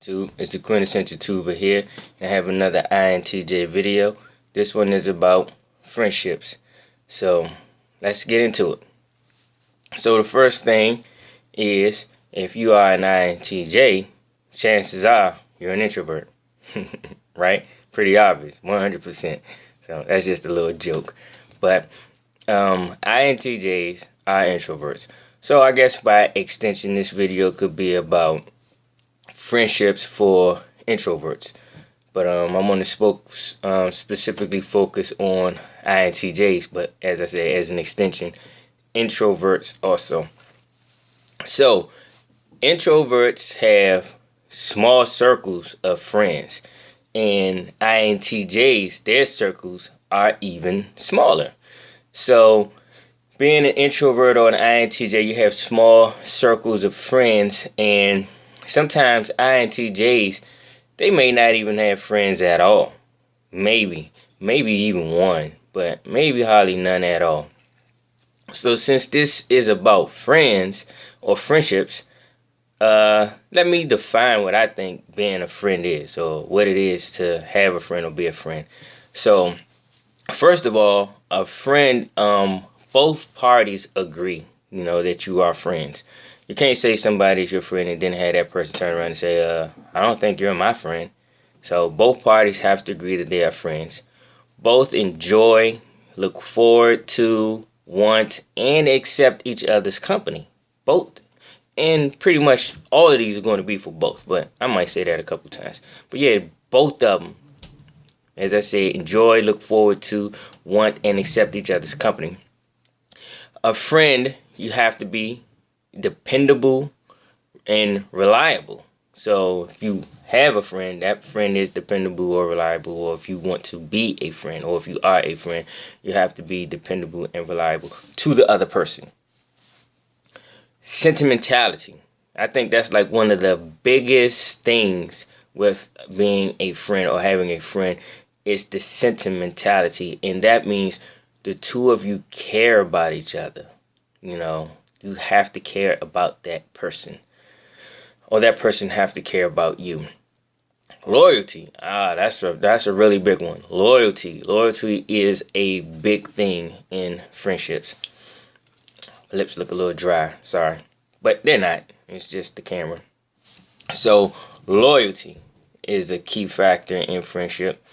It's the quintessential tuber here, and I have another INTJ video. This one is about friendships. So let's get into it. So the first thing is, if you are an INTJ, chances are you're an introvert, right? Pretty obvious, 100%. So that's just a little joke. But INTJs are introverts. So I guess by extension, this video could be about friendships for introverts. But I'm going to specifically focus on INTJs, but as I said, as an extension, introverts also. So, introverts have small circles of friends, and INTJs, their circles are even smaller. So, being an introvert or an INTJ, you have small circles of friends, and sometimes INTJs, they may not even have friends at all. Maybe even one, but maybe hardly none at all. So since this is about friends or friendships, let me define what I think being a friend is, or what it is to have a friend or be a friend. So first of all, a friend, both parties agree, that you are friends. You can't say somebody's your friend and then have that person turn around and say, I don't think you're my friend. So both parties have to agree that they are friends. Both enjoy, look forward to, want, and accept each other's company. Both. And pretty much all of these are going to be for both, but I might say that a couple times. But yeah, both of them, as I said, enjoy, look forward to, want, and accept each other's company. A friend, you have to be dependable and reliable. So if you have a friend, that friend is dependable or reliable. Or if you want to be a friend, or if you are a friend, you have to be dependable and reliable to the other person. Sentimentality. I think that's like one of the biggest things with being a friend or having a friend is the sentimentality. And that means the two of you care about each other. You have to care about that person, or that person have to care about you. Loyalty, that's a really big one. Loyalty is a big thing in friendships. My lips look a little dry, sorry, but they're not. It's just the camera. So loyalty is a key factor in friendship,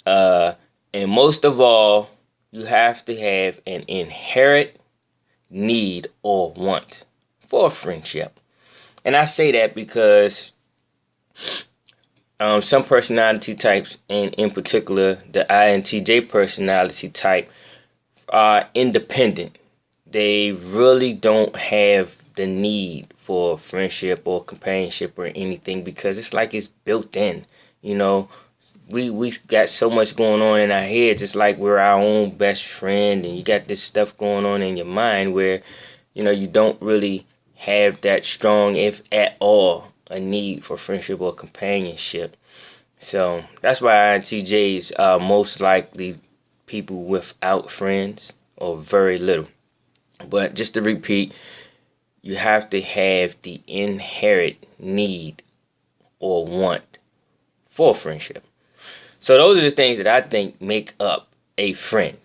and most of all, you have to have an inherent need or want for a friendship. And I say that because some personality types, and in particular the INTJ personality type, are independent. They really don't have the need for friendship or companionship or anything, because it's like it's built in. We got so much going on in our heads. It's like we're our own best friend, and you got this stuff going on in your mind where, you don't really have that strong, if at all, a need for friendship or companionship. So that's why INTJs are most likely people without friends or very little. But just to repeat, you have to have the inherent need or want for friendship. So those are the things that I think make up a friend,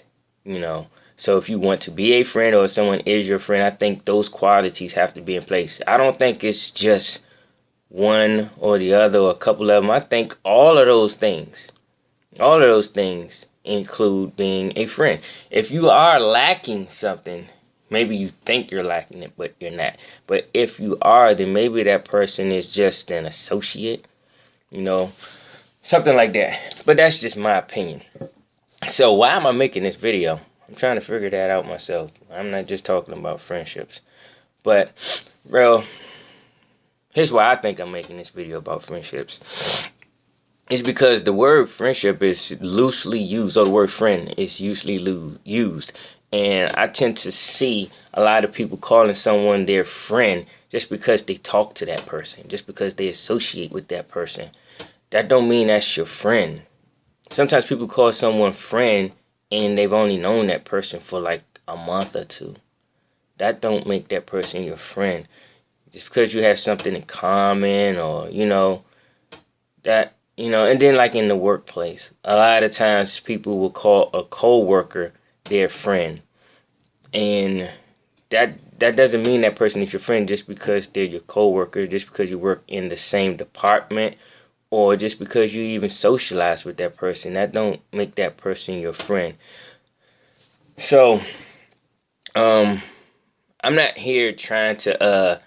So if you want to be a friend or someone is your friend, I think those qualities have to be in place. I don't think it's just one or the other or a couple of them. I think all of those things include being a friend. If you are lacking something, maybe you think you're lacking it, but you're not. But if you are, then maybe that person is just an associate, something like that. But that's just my opinion. So why am I making this video? I'm trying to figure that out myself. I'm not just talking about friendships. But, here's why I think I'm making this video about friendships. It's because the word friendship is loosely used, or the word friend is usually used. And I tend to see a lot of people calling someone their friend just because they talk to that person, just because they associate with that person. That don't mean that's your friend. Sometimes people call someone friend and they've only known that person for like a month or two. That don't make that person your friend. Just because you have something in common, or that, and then like in the workplace, a lot of times people will call a coworker their friend, and that doesn't mean that person is your friend just because they're your coworker, just because you work in the same department, or just because you even socialize with that person. That don't make that person your friend. So, I'm not here trying to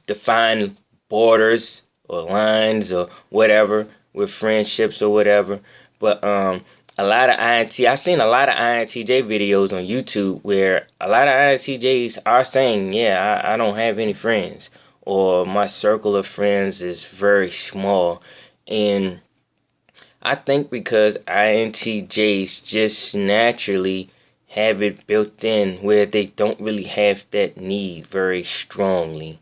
define borders or lines or whatever with friendships or whatever. But a lot of I've seen a lot of INTJ videos on YouTube where a lot of INTJs are saying, yeah, I don't have any friends, or my circle of friends is very small. And I think because INTJs just naturally have it built in where they don't really have that need very strongly,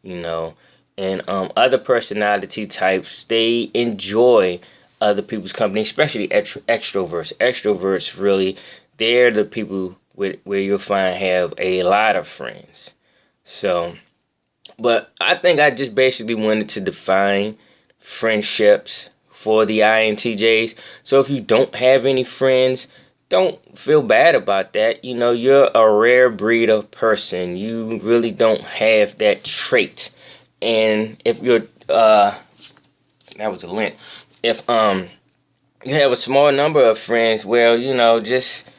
you know. And other personality types, they enjoy other people's company, especially extroverts. Extroverts really, they're the people where you'll find have a lot of friends. So, but I think I just basically wanted to define friendships for the INTJs. So if you don't have any friends, don't feel bad about that. You're a rare breed of person. You really don't have that trait. And if you're that was a lint. If you have a small number of friends, well, just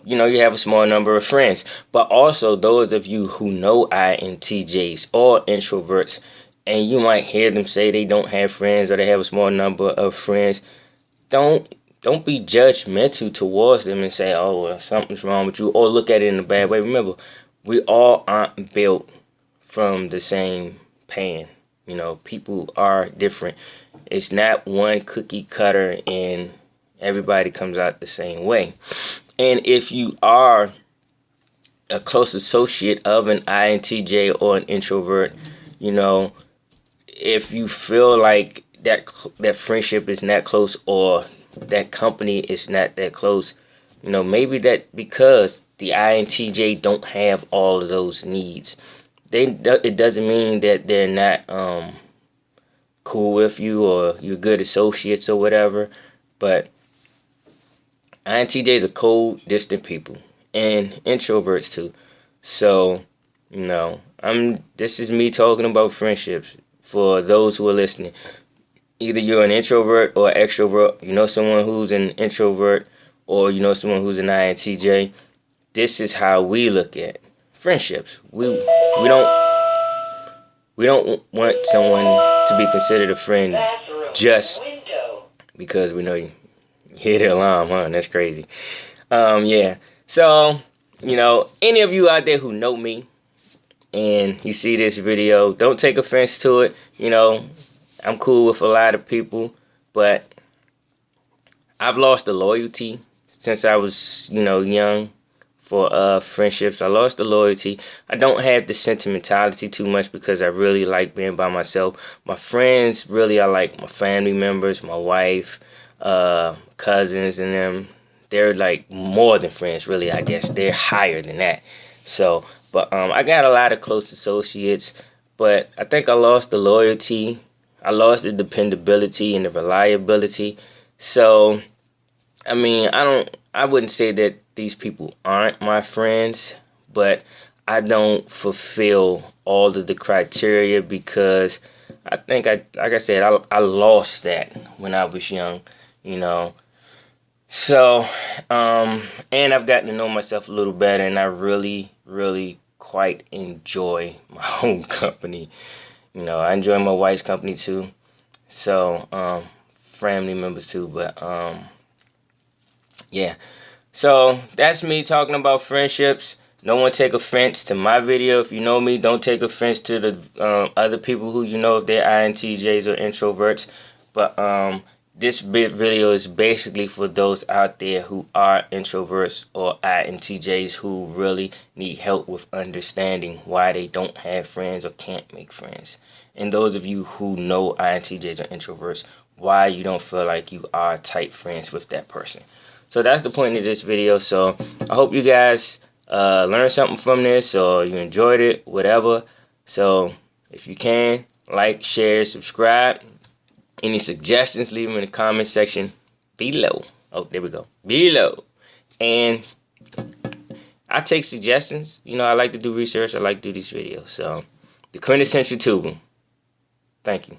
you have a small number of friends. But also those of you who know INTJs or introverts, and you might hear them say they don't have friends or they have a small number of friends, don't be judgmental towards them and say, oh, well, something's wrong with you, or look at it in a bad way. Remember, we all aren't built from the same pan. People are different. It's not one cookie cutter and everybody comes out the same way. And if you are a close associate of an INTJ or an introvert, if you feel like that friendship is not close, or that company is not that close, maybe that because the INTJ don't have all of those needs. It doesn't mean that they're not cool with you or you're good associates or whatever, but INTJs are cold, distant people, and introverts too. So, this is me talking about friendships for those who are listening. Either you're an introvert or extrovert, someone who's an introvert, or someone who's an INTJ. This is how we look at friendships. We don't want someone to be considered a friend just because we know you hear the alarm, huh? That's crazy. Yeah. So, any of you out there who know me and you see this video, don't take offense to it. I'm cool with a lot of people, but I've lost the loyalty since I was, young for friendships. I lost the loyalty. I don't have the sentimentality too much because I really like being by myself. My friends really are like my family members, my wife, cousins, and them. They're like more than friends, really. I guess they're higher than that. So, but I got a lot of close associates, but I think I lost the loyalty. I lost the dependability and the reliability. So, I wouldn't say that these people aren't my friends, but I don't fulfill all of the criteria because I think like I said, I lost that when I was young, So, and I've gotten to know myself a little better, and I really, really quite enjoy my own company. I enjoy my wife's company too. So, family members too. But, yeah. So, that's me talking about friendships. No one take offense to my video. If you know me, don't take offense to the other people who if they're INTJs or introverts. But, this video is basically for those out there who are introverts or INTJs who really need help with understanding why they don't have friends or can't make friends. And those of you who know INTJs or introverts, why you don't feel like you are tight friends with that person. So that's the point of this video. So I hope you guys learned something from this, or you enjoyed it, whatever. So if you can, like, share, subscribe. Any suggestions, leave them in the comment section below. Oh, there we go. Below. And I take suggestions. You know, I like to do research. I like to do these videos. So, the quintessential tuber. Thank you.